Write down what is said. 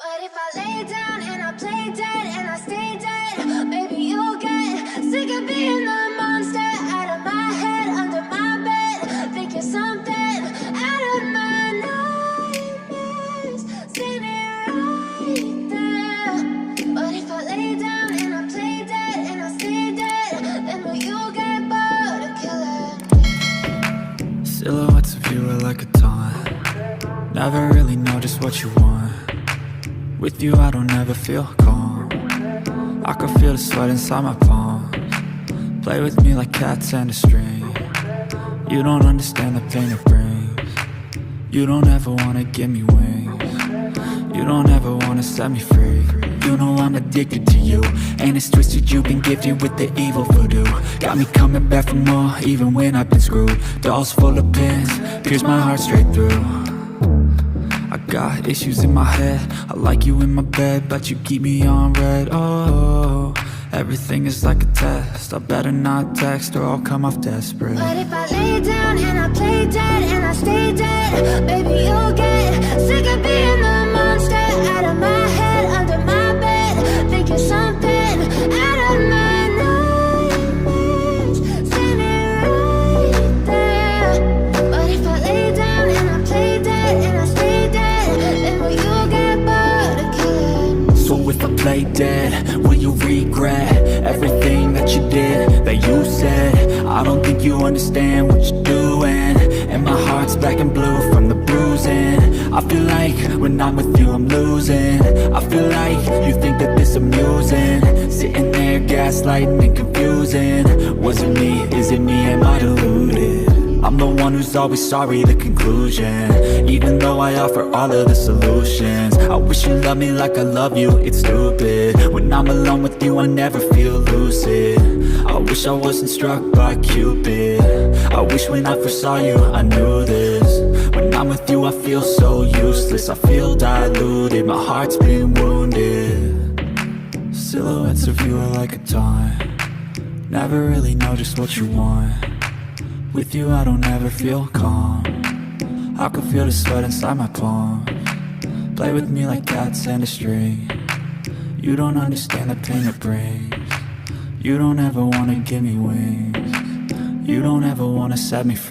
But if I lay down and I play dead and I stay dead, maybe you'll get sick of being the monster out of my head, under my bed. Think you're something out of my nightmares, standing right there. But if I lay down and I play dead and I stay dead, then will you get bored of killing? Silhouettes of you are like a taunt. Never really know just what you want. With you I don't ever feel calm. I can feel the sweat inside my palms. Play with me like cats and a string. You don't understand the pain it brings. You don't ever wanna give me wings. You don't ever wanna set me free. You know I'm addicted to you, and it's twisted you've been gifted with the evil voodoo. Got me coming back for more, even when I've been screwed. Dolls full of pins, pierce my heart straight through. I got issues in my head, I like you in my bed, but you keep me on red. Oh, everything is like a test. I better not text or I'll come off desperate. But if I lay down and I play dead and I stay dead, maybe you'll get sick of being the monster out of my head, under my bed. Think you're something out of my nightmares, standing right there. But if I lay down and I play dead and I stay dead, then will you get bored of killing? So if I play dead, will you regret everything that you did, that you said? I don't think you understand what you're doing, and my heart's black and blue from the bruising. I feel like when I'm with you I'm losing. I feel like you think that this amusing, sitting there gaslighting and confusing. Was it me? Is it me? Am I deluded? I'm the one who's always sorry, the conclusion, even though I offer all of the solutions. I wish you loved me like I love you, it's stupid. When I'm alone with you I never feel lucid. I wish I wasn't struck by Cupid. I wish when I first saw you I knew this. When I'm with you I feel so useless, I feel diluted, my heart's been wounded. Silhouettes of you are like a taunt. Never really know just what you want. With you I don't ever feel calm. I can feel the sweat inside my palms. Play with me like cats and a string. You don't understand the pain it brings. You don't ever wanna give me wings. You don't ever wanna set me free.